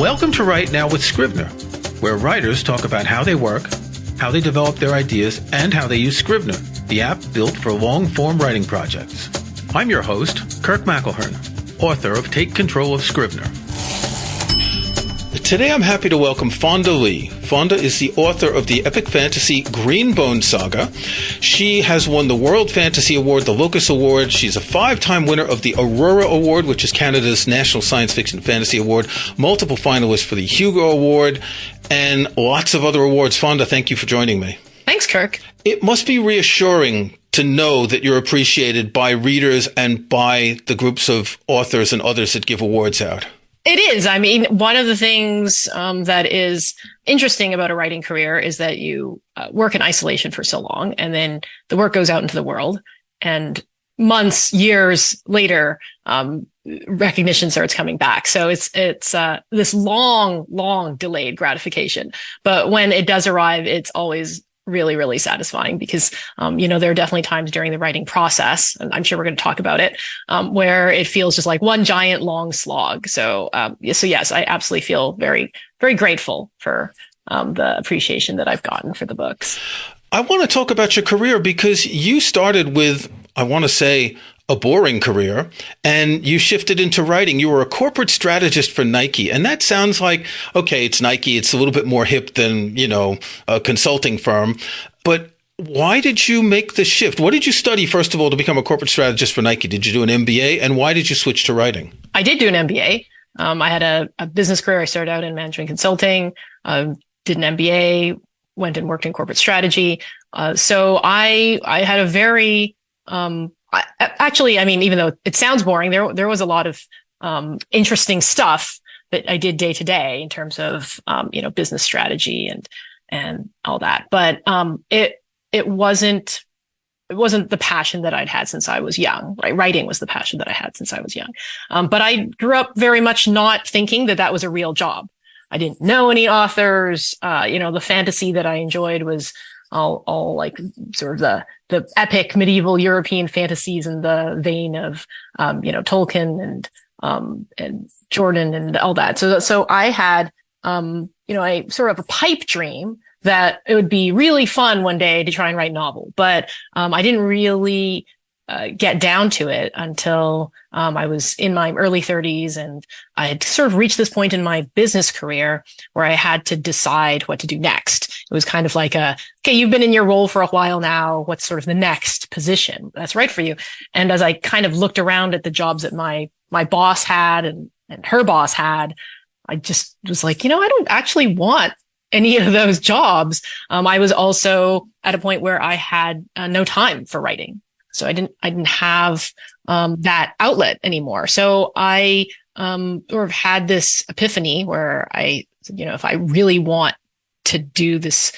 Welcome to Write Now with Scrivener, where writers talk about how they work, how they develop their ideas, and how they use Scrivener, the app built for long-form writing projects. I'm your host, Kirk McElhern, author of Take Control of Scrivener. Today I'm happy to welcome Fonda Lee. Fonda is the author of the epic fantasy Greenbone Saga. She has won the World Fantasy Award, the Locus Award. She's a 5-time winner of the Aurora Award, which is Canada's National Science Fiction Fantasy Award, multiple finalists for the Hugo Award, and lots of other awards. Fonda, thank you for joining me. Thanks, Kirk. It must be reassuring to know that you're appreciated by readers and by the groups of authors and others that give awards out. It is. I mean, one of the things that is interesting about a writing career is that you work in isolation for so long, and then the work goes out into the world, and months, years later, recognition starts coming back. So it's this long delayed gratification. But when it does arrive, it's always really, really satisfying because, there are definitely times during the writing process, and I'm sure we're going to talk about it, where it feels just like one giant long slog. So yes, I absolutely feel very, very grateful for the appreciation that I've gotten for the books. I want to talk about your career because you started with, I want to say, a boring career, and you shifted into writing. You were a corporate strategist for Nike, and that sounds like, okay, it's Nike. It's a little bit more hip than, a consulting firm. But why did you make the shift? What did you study, first of all, to become a corporate strategist for Nike? Did you do an MBA? And why did you switch to writing? I did do an MBA. I had a business career. I started out in management consulting, did an MBA, went and worked in corporate strategy. So I had a very, actually, I mean, even though it sounds boring, there was a lot of interesting stuff that I did day to day in terms of business strategy and all that. But it wasn't the passion that I'd had since I was young. Right, writing was the passion that I had since I was young. But I grew up very much not thinking that was a real job. I didn't know any authors. The fantasy that I enjoyed was all like sort of the epic medieval European fantasies in the vein of, Tolkien and Jordan and all that. So I had, a sort of a pipe dream that it would be really fun one day to try and write a novel. But, I didn't really, get down to it until, I was in my early 30s, and I had sort of reached this point in my business career where I had to decide what to do next. It was kind of like okay, you've been in your role for a while now. What's sort of the next position that's right for you? And as I kind of looked around at the jobs that my boss had and her boss had, I just was like, I don't actually want any of those jobs. I was also at a point where I had no time for writing. So I didn't have that outlet anymore. So I sort of had this epiphany where I said, if I really want to do this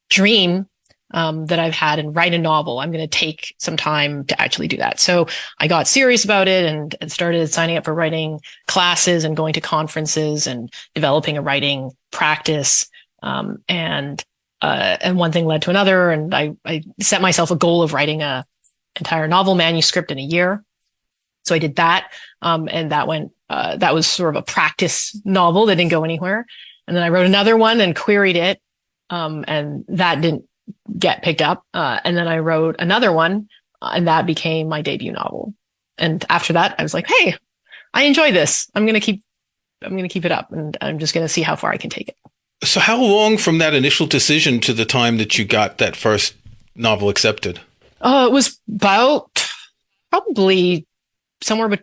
dream that I've had and write a novel, I'm going to take some time to actually do that. So I got serious about it and started signing up for writing classes and going to conferences and developing a writing practice. And one thing led to another, and I set myself a goal of writing a entire novel manuscript in a year. So I did that. And that was sort of a practice novel that didn't go anywhere. And then I wrote another one and queried it. And that didn't get picked up. And then I wrote another one, and that became my debut novel. And after that, I was like, hey, I enjoy this. I'm going to keep it up, and I'm just going to see how far I can take it. So how long from that initial decision to the time that you got that first novel accepted? It was about probably somewhere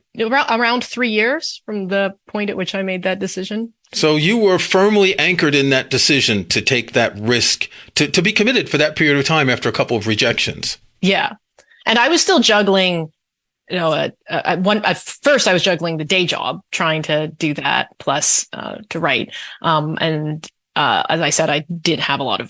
around 3 years from the point at which I made that decision. So you were firmly anchored in that decision to take that risk, to be committed for that period of time after a couple of rejections. Yeah. And I was still juggling, at first I was juggling the day job, trying to do that plus to write. And as I said, I did have a lot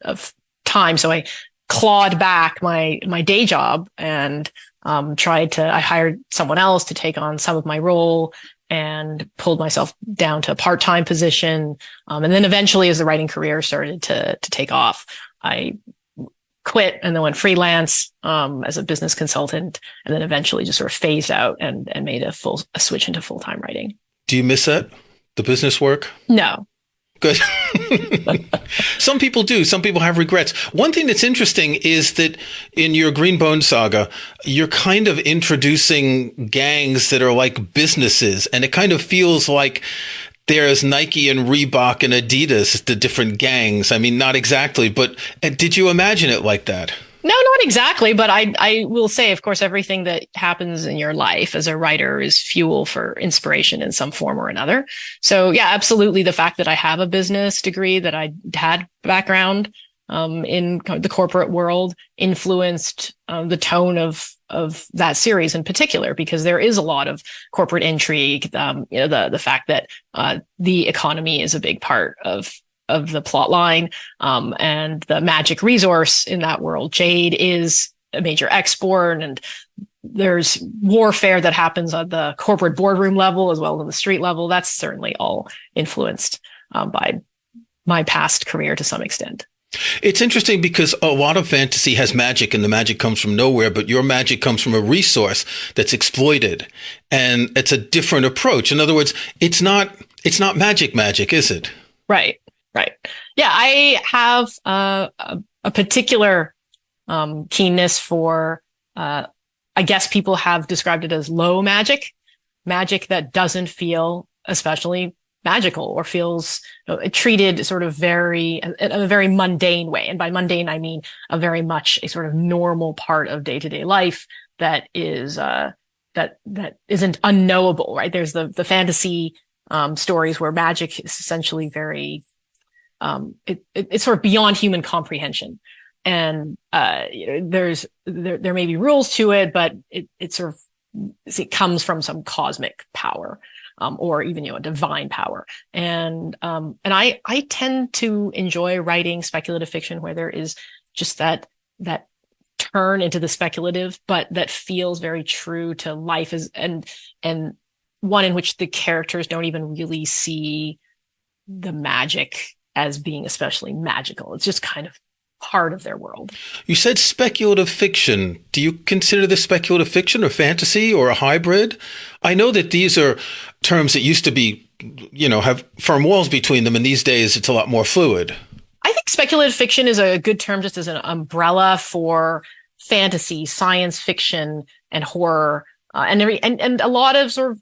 of time. So I clawed back my day job and I hired someone else to take on some of my role and pulled myself down to a part-time position. And then eventually, as the writing career started to take off, I quit and then went freelance as a business consultant, and then eventually just sort of phased out and made a switch into full-time writing. Do you miss that the business work? No. Good. Some people do. Some people have regrets. One thing that's interesting is that in your Greenbone saga, you're kind of introducing gangs that are like businesses, and it kind of feels like there's Nike and Reebok and Adidas, the different gangs. I mean, not exactly, but did you imagine it like that? No, not exactly. But I will say, of course, everything that happens in your life as a writer is fuel for inspiration in some form or another. So yeah, absolutely. The fact that I have a business degree, that I had background in the corporate world influenced the tone of that series in particular, because there is a lot of corporate intrigue. The fact that the economy is a big part of the plot line, and the magic resource in that world. Jade is a major export, and there's warfare that happens on the corporate boardroom level as well as on the street level. That's certainly all influenced by my past career to some extent. It's interesting because a lot of fantasy has magic, and the magic comes from nowhere, but your magic comes from a resource that's exploited, and it's a different approach. In other words, it's not magic, is it? Right. Yeah, I have a particular keenness for, I guess people have described it as low magic that doesn't feel especially magical or feels treated sort of in a very mundane way. And by mundane, I mean a very much a sort of normal part of day-to-day life that is that isn't unknowable, right? There's the fantasy stories where magic is essentially very it's sort of beyond human comprehension, and there may be rules to it, but it comes from some cosmic power, or even a divine power, and I tend to enjoy writing speculative fiction where there is just that turn into the speculative, but that feels very true to life, and one in which the characters don't even really see the magic as being especially magical. It's just kind of part of their world. You said speculative fiction. Do you consider this speculative fiction or fantasy or a hybrid? I know that these are terms that used to be, have firm walls between them, and these days it's a lot more fluid. I think speculative fiction is a good term just as an umbrella for fantasy, science fiction, and horror, and a lot of sort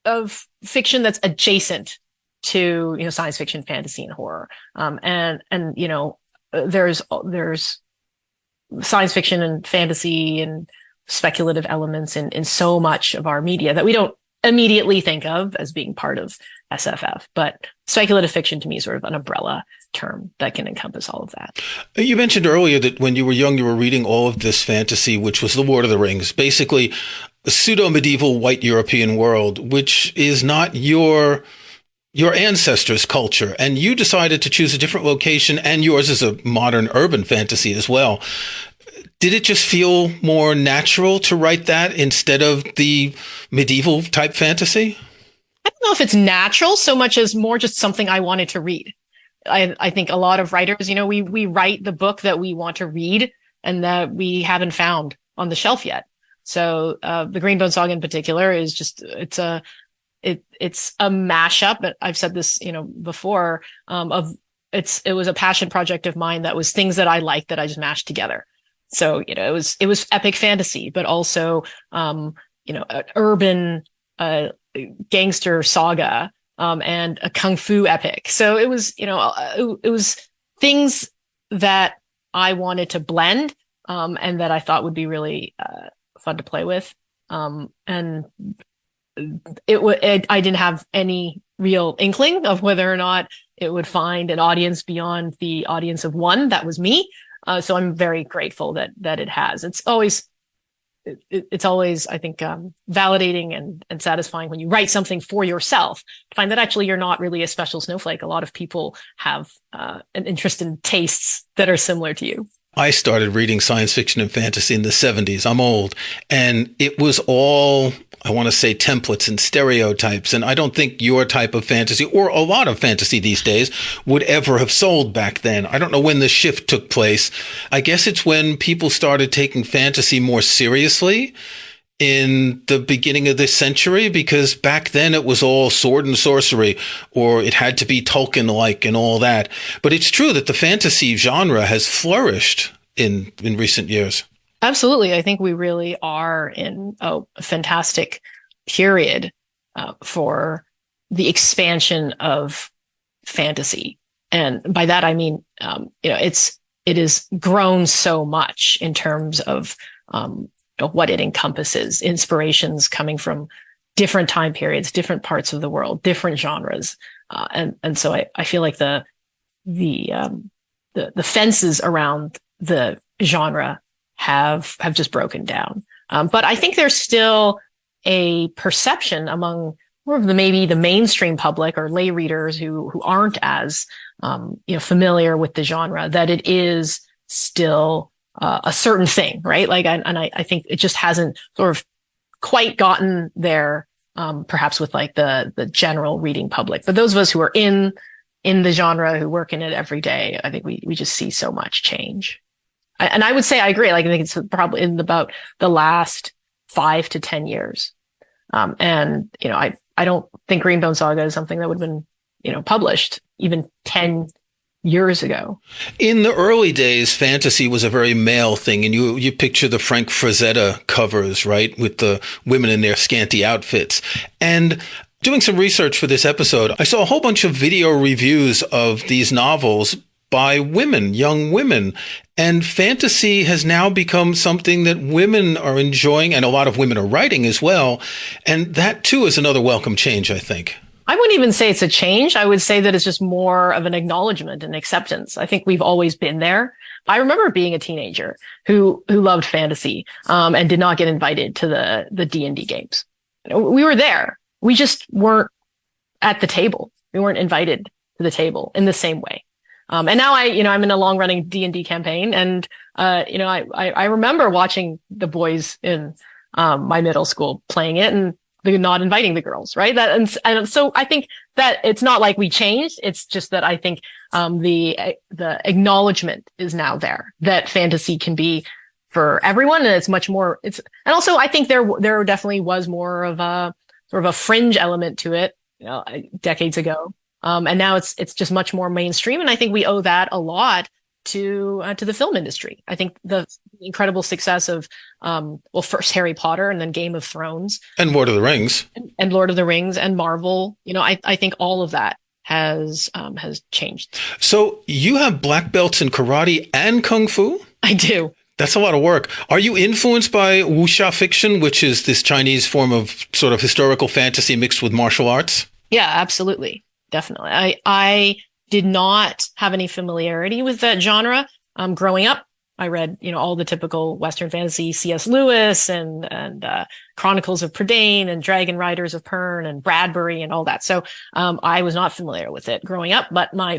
of fiction that's adjacent to science fiction, fantasy, and horror. There's science fiction and fantasy and speculative elements in so much of our media that we don't immediately think of as being part of SFF. But speculative fiction to me is sort of an umbrella term that can encompass all of that. You mentioned earlier that when you were young, you were reading all of this fantasy, which was the Lord of the Rings, basically a pseudo-medieval white European world, which is not your ancestors' culture, and you decided to choose a different location, and yours is a modern urban fantasy as well. Did it just feel more natural to write that instead of the medieval type fantasy? I don't know if it's natural so much as more just something I wanted to read. I think a lot of writers, we write the book that we want to read and that we haven't found on the shelf yet. So the Greenbone Saga in particular is just it's a mashup. But I've said this before, it was a passion project of mine that was things that I liked that I just mashed together. So it was epic fantasy, but also an urban gangster saga, and a kung fu epic. So it was it was things that I wanted to blend, and that I thought would be really fun to play with. And I didn't have any real inkling of whether or not it would find an audience beyond the audience of one. That was me. So I'm very grateful that it has. It's always, I think, validating and satisfying when you write something for yourself to find that actually you're not really a special snowflake. A lot of people have an interest in tastes that are similar to you. I started reading science fiction and fantasy in the 70s. I'm old. And it was all, I want to say, templates and stereotypes. And I don't think your type of fantasy, or a lot of fantasy these days, would ever have sold back then. I don't know when the shift took place. I guess it's when people started taking fantasy more seriously. in the beginning of this century? Because back then it was all sword and sorcery, or it had to be Tolkien-like and all that. But it's true that the fantasy genre has flourished in recent years. Absolutely. I think we really are in a fantastic period for the expansion of fantasy. And by that, I mean, it has grown so much in terms of what it encompasses, inspirations coming from different time periods, different parts of the world, different genres. And so I feel like the fences around the genre have just broken down. But I think there's still a perception among more of maybe the mainstream public or lay readers who aren't as familiar with the genre, that it is still a certain thing, right? Like, I think it just hasn't sort of quite gotten there, perhaps with like the general reading public. But those of us who are in the genre, who work in it every day, I think we just see so much change. And I would say I agree. Like, I think it's probably in about the last 5 to 10 years. And I don't think Greenbone Saga is something that would have been, published even 10 years ago. In the early days, fantasy was a very male thing, and you picture the Frank Frazetta covers, right, with the women in their scanty outfits. And doing some research for this episode, I saw a whole bunch of video reviews of these novels by women, young women. And fantasy has now become something that women are enjoying, and a lot of women are writing as well. And that, too, is another welcome change, I think. I wouldn't even say it's a change. I would say that it's just more of an acknowledgement and acceptance. I think we've always been there. I remember being a teenager who loved fantasy, and did not get invited to the D&D games. We were there. We just weren't at the table. We weren't invited to the table in the same way. And now I'm in a long running D&D campaign, and, I remember watching the boys in, my middle school playing it, and they're not inviting the girls, right? And so I think that it's not like we changed. It's just that I think, the acknowledgement is now there that fantasy can be for everyone. And it's much more, and also I think there definitely was more of a sort of a fringe element to it, decades ago. And now it's just much more mainstream. And I think we owe that a lot to the film industry. I think the incredible success of, first Harry Potter and then Game of Thrones. And Lord of the Rings. And Lord of the Rings and Marvel. I think all of that has changed. So you have black belts in karate and kung fu? I do. That's a lot of work. Are you influenced by wuxia fiction, which is this Chinese form of sort of historical fantasy mixed with martial arts? Yeah, absolutely. Definitely. I did not have any familiarity with that genre. Growing up, I read, all the typical Western fantasy, C.S. Lewis and Chronicles of Prydain and Dragon Riders of Pern and Bradbury and all that. So, I was not familiar with it growing up, but my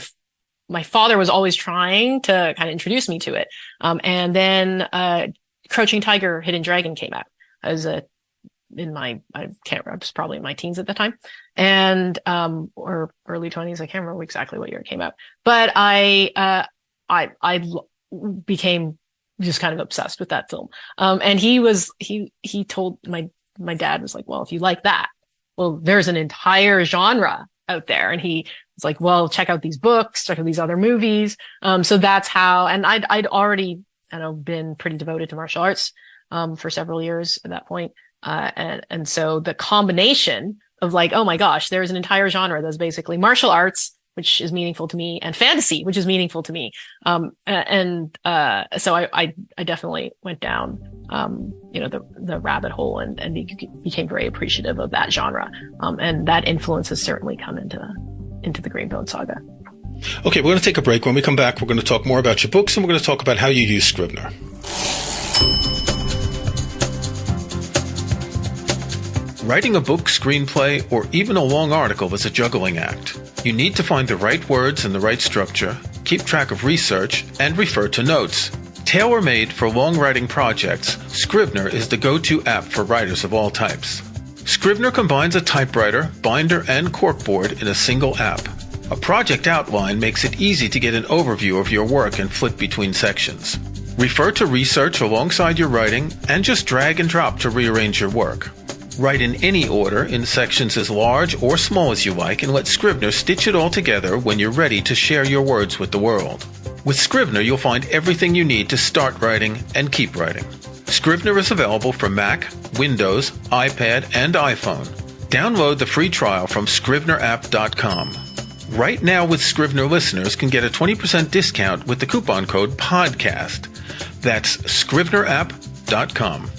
father was always trying to kind of introduce me to it. And then, Crouching Tiger, Hidden Dragon came out. I was I was probably in my teens at the time, and or early 20s. I can't remember exactly what year it came out, but I became just kind of obsessed with that film. And he told my dad was like, well, if you like that, well, there's an entire genre out there, and he was like, well, check out these books, check out these other movies. So that's how, and I'd already been pretty devoted to martial arts for several years at that point. And so the combination of like, oh my gosh, there's an entire genre that's basically martial arts, which is meaningful to me, and fantasy, which is meaningful to me. So I definitely went down, the rabbit hole and became very appreciative of that genre. And that influence has certainly come into the Greenbone Saga. Okay, we're going to take a break. When we come back, we're going to talk more about your books, and we're going to talk about how you use Scrivener. Writing a book, screenplay, or even a long article is a juggling act. You need to find the right words and the right structure, keep track of research, and refer to notes. Tailor-made for long writing projects, Scrivener is the go-to app for writers of all types. Scrivener combines a typewriter, binder, and corkboard in a single app. A project outline makes it easy to get an overview of your work and flip between sections. Refer to research alongside your writing and just drag and drop to rearrange your work. Write in any order in sections as large or small as you like and let Scrivener stitch it all together when you're ready to share your words with the world. With Scrivener, you'll find everything you need to start writing and keep writing. Scrivener is available for Mac, Windows, iPad, and iPhone. Download the free trial from scrivenerapp.com. Right now with Scrivener listeners can get a 20% discount with the coupon code PODCAST. That's scrivenerapp.com.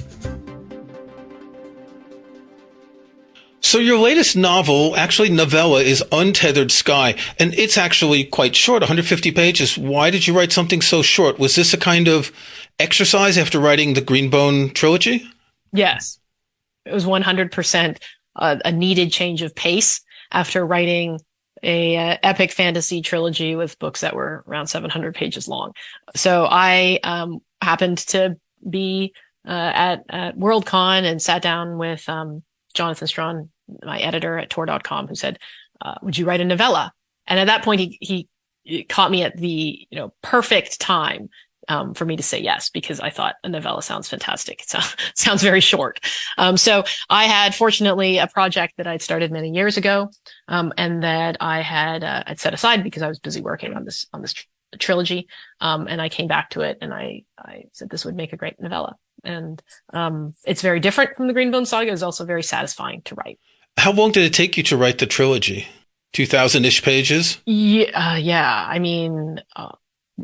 So your latest novel, actually novella, is Untethered Sky, and it's actually quite short, 150 pages. Why did you write something so short? Was this a kind of exercise after writing the Greenbone trilogy? Yes. It was 100% a needed change of pace after writing a epic fantasy trilogy with books that were around 700 pages long. So I happened to be at Worldcon and sat down with Jonathan Strawn, my editor at Tor.com, who said, would you write a novella? And at that point, he caught me at the perfect time for me to say yes, because I thought a novella sounds fantastic. It sounds very short. So I had, fortunately, a project that I'd started many years ago, and that I had I'd set aside because I was busy working on this trilogy. And I came back to it, and I said this would make a great novella. And it's very different from the Greenbone saga. It was also very satisfying to write. How long did it take you to write the trilogy? 2,000-ish pages? Yeah. I mean,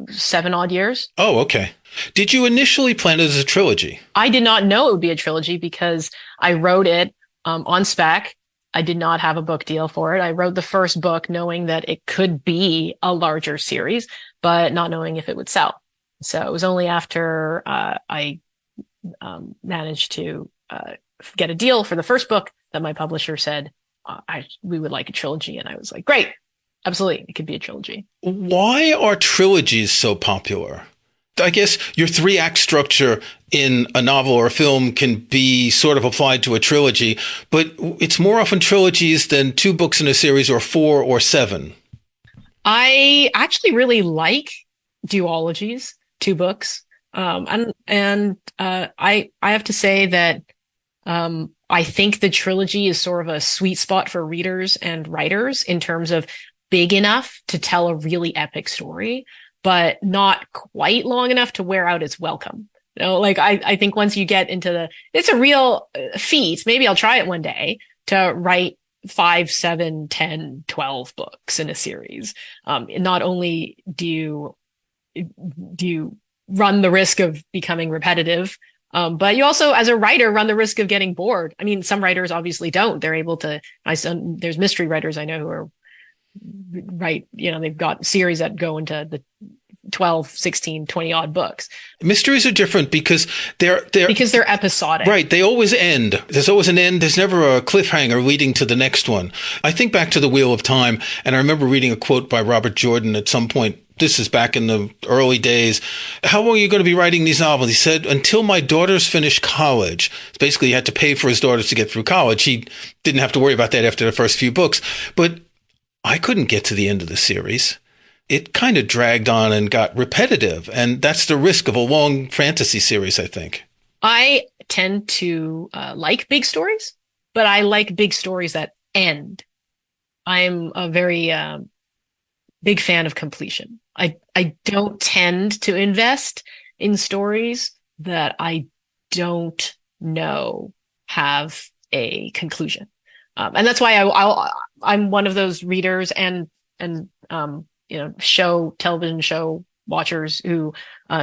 7 odd years. Oh, okay. Did you initially plan it as a trilogy? I did not know it would be a trilogy because I wrote it on spec. I did not have a book deal for it. I wrote the first book knowing that it could be a larger series, but not knowing if it would sell. So it was only after I managed to get a deal for the first book that my publisher said, we would like a trilogy. And I was like, great, absolutely. It could be a trilogy. Why are trilogies so popular? I guess your 3-act structure in a novel or a film can be sort of applied to a trilogy, but it's more often trilogies than 2 books in a series or 4 or 7. I actually really like duologies, 2 books. I have to say that I think the trilogy is sort of a sweet spot for readers and writers in terms of big enough to tell a really epic story, but not quite long enough to wear out its welcome. I think once you get into it's a real feat. Maybe I'll try it one day to write 5, 7, 10, 12 books in a series. Not only do you run the risk of becoming repetitive, but you also, as a writer, run the risk of getting bored. I mean, some writers obviously don't. They're able to, there's mystery writers I know who are they've got series that go into the 12, 16, 20 odd books. Mysteries are different because they're episodic. Right. They always end. There's always an end. There's never a cliffhanger leading to the next one. I think back to The Wheel of Time, and I remember reading a quote by Robert Jordan at some point. This is back in the early days. How long are you going to be writing these novels? He said, until my daughters finish college. Basically, he had to pay for his daughters to get through college. He didn't have to worry about that after the first few books. But I couldn't get to the end of the series. It kind of dragged on and got repetitive. And that's the risk of a long fantasy series, I think. I tend to like big stories, but I like big stories that end. I'm a very big fan of completion. I don't tend to invest in stories that I don't know have a conclusion. And that's why I'm one of those readers and television show watchers who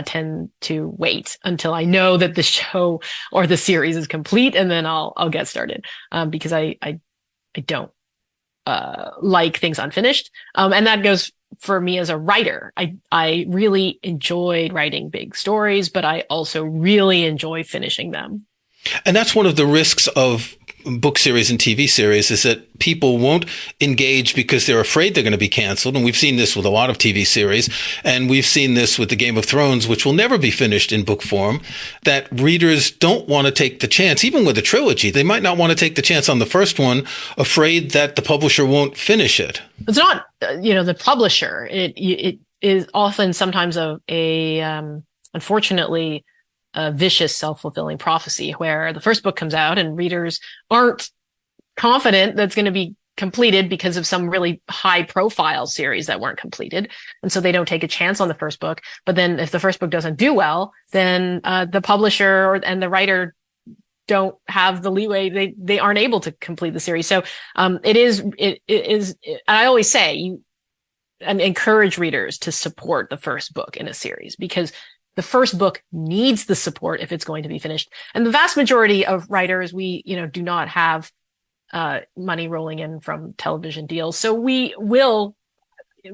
tend to wait until I know that the show or the series is complete, and then I'll get started, because I don't like things unfinished. And that goes for me as a writer. I really enjoyed writing big stories, but I also really enjoy finishing them. And that's one of the risks of book series and TV series, is that people won't engage because they're afraid they're going to be canceled. And we've seen this with a lot of TV series. And we've seen this with the Game of Thrones, which will never be finished in book form, that readers don't want to take the chance. Even with a trilogy, they might not want to take the chance on the first one, afraid that the publisher won't finish it. It's not, the publisher. It is often sometimes a unfortunately a vicious self-fulfilling prophecy where the first book comes out and readers aren't confident that's going to be completed because of some really high profile series that weren't completed. And so they don't take a chance on the first book. But then if the first book doesn't do well, then the publisher and the writer don't have the leeway. They aren't able to complete the series. So it is, I always say and encourage readers to support the first book in a series, because the first book needs the support if it's going to be finished. And the vast majority of writers, we, do not have money rolling in from television deals. So we will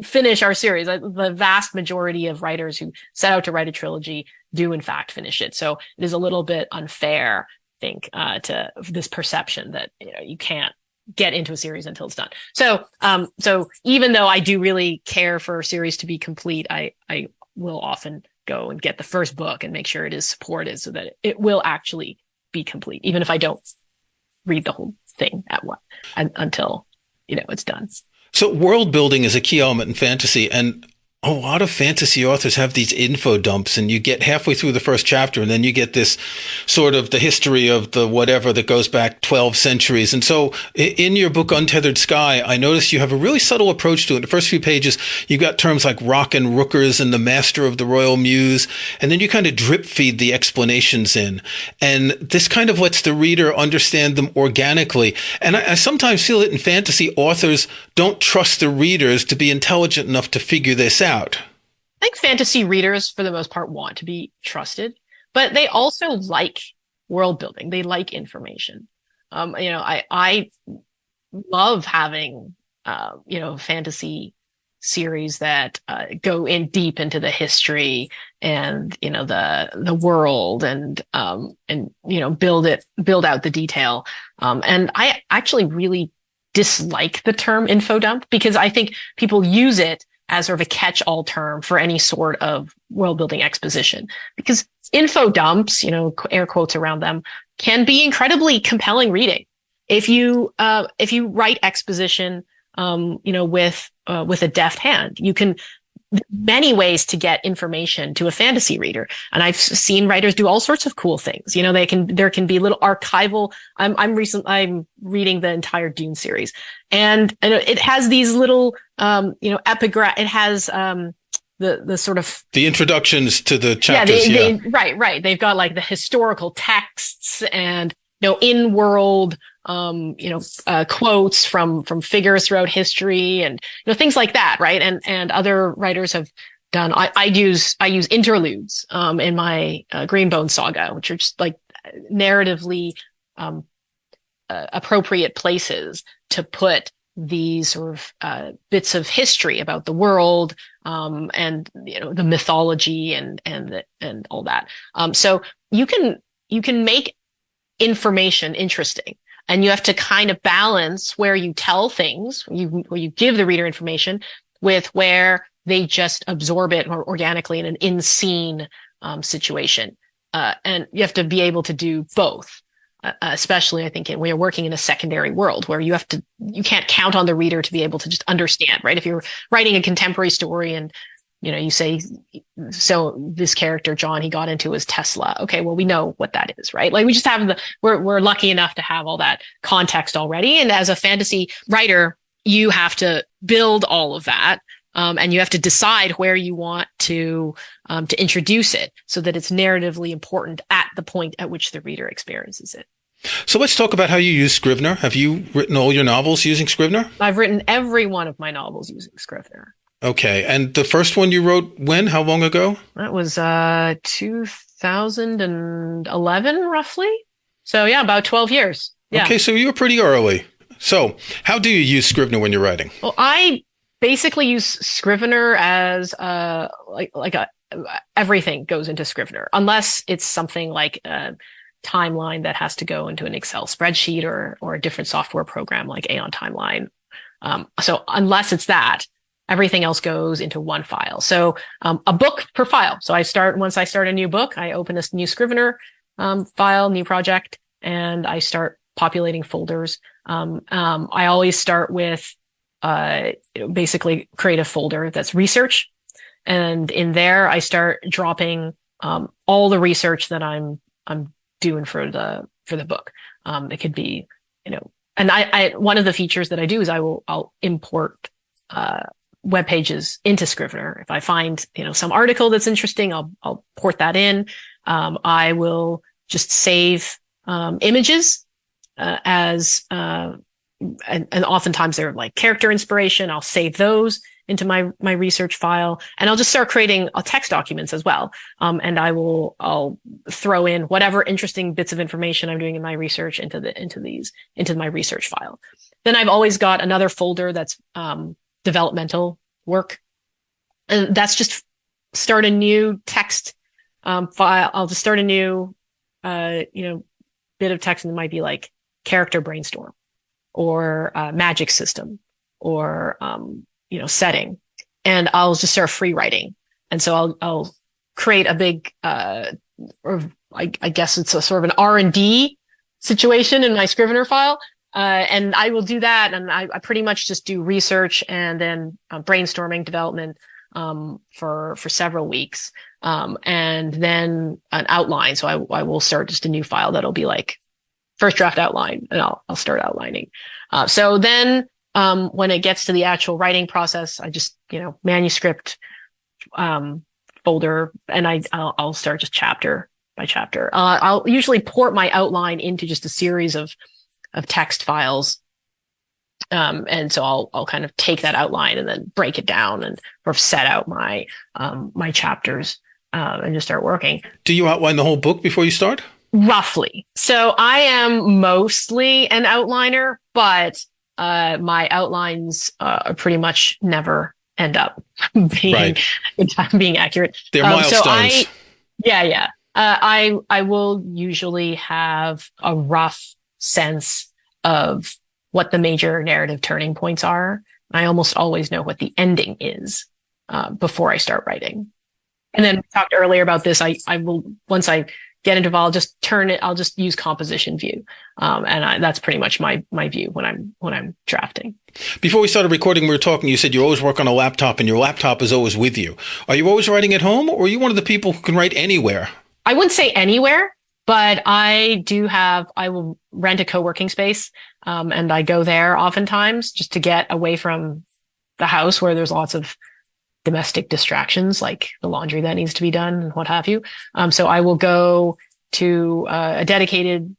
finish our series. The vast majority of writers who set out to write a trilogy do in fact finish it. So it is a little bit unfair, I think, to this perception that, you can't get into a series until it's done. So even though I do really care for a series to be complete, I will often go and get the first book and make sure it is supported so that it will actually be complete, even if I don't read the whole thing until it's done. So world building is a key element in fantasy, and a lot of fantasy authors have these info dumps, and you get halfway through the first chapter and then you get this sort of the history of the whatever that goes back 12 centuries. And so in your book, Untethered Sky, I noticed you have a really subtle approach to it. In the first few pages, you've got terms like rock and rookers and the master of the royal muse. And then you kind of drip feed the explanations in. And this kind of lets the reader understand them organically. And I sometimes feel that in fantasy, authors don't trust the readers to be intelligent enough to figure this out. I think fantasy readers, for the most part, want to be trusted, but they also like world building. They like information. I love having, fantasy series that go in deep into the history and, the world and build out the detail. And I actually really dislike the term info dump because I think people use it as sort of a catch-all term for any sort of world-building exposition. Because info dumps, air quotes around them, can be incredibly compelling reading. If you write exposition, with a deft hand, you can many ways to get information to a fantasy reader. And I've seen writers do all sorts of cool things. There can be little archival. I'm reading the entire Dune series, and it has these little, epigraph. It has, the sort of the introductions to the chapters. Right. They've got like the historical texts and, in-world, quotes from figures throughout history and, things like that. Right. And other writers have done, I use interludes, in my, Greenbone saga, which are just like narratively, appropriate places to put these sort of, bits of history about the world, and, the mythology and all that. So you can make information interesting. And you have to kind of balance where you tell things, where you give the reader information, with where they just absorb it more organically in an in-scene situation. And you have to be able to do both, especially I think when you're working in a secondary world where you can't count on the reader to be able to just understand, right? If you're writing a contemporary story and you say, so this character, John, he got into his Tesla. Okay, well, we know what that is, right? Like we just have we're lucky enough to have all that context already. And as a fantasy writer, you have to build all of that. And you have to decide where you want to introduce it so that it's narratively important at the point at which the reader experiences it. So let's talk about how you use Scrivener. Have you written all your novels using Scrivener? I've written every one of my novels using Scrivener. Okay. And the first one you wrote when? How long ago? That was 2011, roughly. So yeah, about 12 years. Yeah. Okay, so you were pretty early. So how do you use Scrivener when you're writing? Well, I basically use Scrivener as everything goes into Scrivener, unless it's something like a timeline that has to go into an Excel spreadsheet or a different software program like Aeon Timeline. So unless it's that, everything else goes into one file. So a book per file. So once I start a new book, I open this new Scrivener file, new project, and I start populating folders. I always start with basically create a folder that's research. And in there, I start dropping all the research that I'm doing for the book. It could be, and I one of the features that I do is I'll import web pages into Scrivener. If I find, some article that's interesting, I'll port that in. I will just save images as and oftentimes they're like character inspiration. I'll save those into my research file, and I'll just start creating text documents as well. And I'll throw in whatever interesting bits of information I'm doing in my research into my research file. Then I've always got another folder that's developmental work, and that's just start a new text file. I'll just start a new bit of text, and it might be like character brainstorm or magic system or setting, and I'll just start free writing. And so I'll create a big or I guess it's a sort of an R&D situation in my Scrivener file. And I will do that, and I pretty much just do research and then brainstorming development for several weeks, and then an outline. So I will start just a new file that'll be like first draft outline, and I'll start outlining. So then when it gets to the actual writing process, I just manuscript folder, and I'll start just chapter by chapter. I'll usually port my outline into just a series of text files. And so I'll kind of take that outline and then break it down and sort of set out my chapters, and just start working. Do you outline the whole book before you start? Roughly. So I am mostly an outliner, but my outlines pretty much never end up being accurate. They're milestones. I will usually have a rough sense of what the major narrative turning points are. I almost always know what the ending is before I start writing. And then we talked earlier about this. I will, once I get into I'll just turn it. I'll just use composition view, and that's pretty much my view when I'm drafting. Before we started recording, we were talking. You said you always work on a laptop, and your laptop is always with you. Are you always writing at home, or are you one of the people who can write anywhere? I wouldn't say anywhere, but I will rent a co-working space, and I go there oftentimes just to get away from the house where there's lots of domestic distractions like the laundry that needs to be done and what have you. So I will go to a dedicated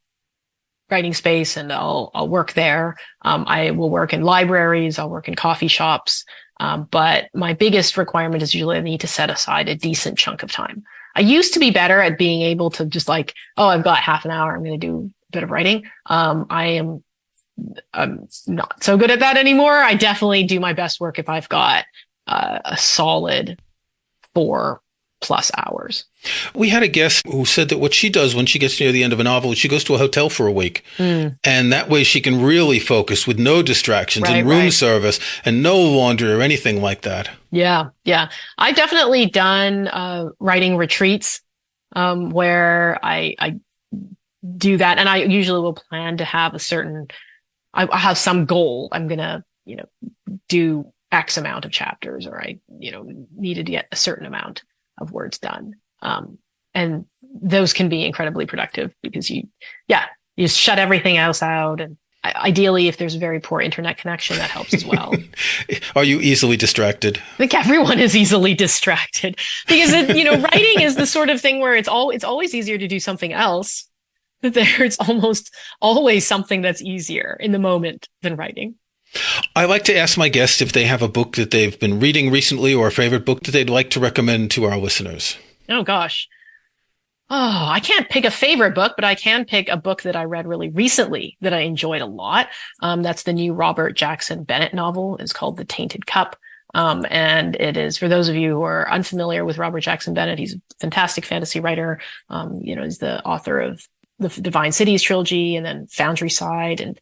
writing space, and I'll work there. I will work in libraries. I'll work in coffee shops. But my biggest requirement is usually I need to set aside a decent chunk of time. I used to be better at being able to just like, I've got half an hour, I'm going to do a bit of writing. I'm not so good at that anymore. I definitely do my best work if I've got a solid 4+ hours. We had a guest who said that what she does when she gets near the end of a novel is she goes to a hotel for a week. And that way she can really focus with no distractions and room service and no laundry or anything like that. Yeah. I've definitely done writing retreats where I do that. And I usually will plan to have I have some goal. I'm going to, do X amount of chapters, or I, needed to get a certain amount of words done. And those can be incredibly productive because you just shut everything else out. And ideally, if there's a very poor internet connection, that helps as well. Are you easily distracted? I think everyone is easily distracted because, writing is the sort of thing where it's always easier to do something else. There's almost always something that's easier in the moment than writing. I like to ask my guests if they have a book that they've been reading recently or a favorite book that they'd like to recommend to our listeners. Oh, gosh. I can't pick a favorite book, but I can pick a book that I read really recently that I enjoyed a lot. That's the new Robert Jackson Bennett novel. It's called The Tainted Cup. And it is, for those of you who are unfamiliar with Robert Jackson Bennett, he's a fantastic fantasy writer. He's the author of the Divine Cities trilogy and then Foundry Side. And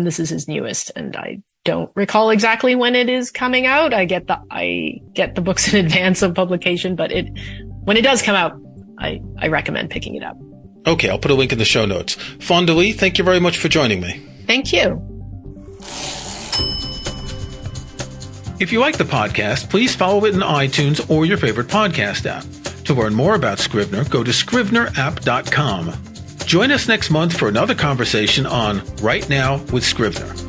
this is his newest, and I don't recall exactly when it is coming out. I get the books in advance of publication, but when it does come out, I recommend picking it up. Okay, I'll put a link in the show notes. Fonda Lee, thank you very much for joining me. Thank you. If you like the podcast, please follow it in iTunes or your favorite podcast app. To learn more about Scrivener, go to scrivenerapp.com. Join us next month for another conversation on Right Now with Scrivener.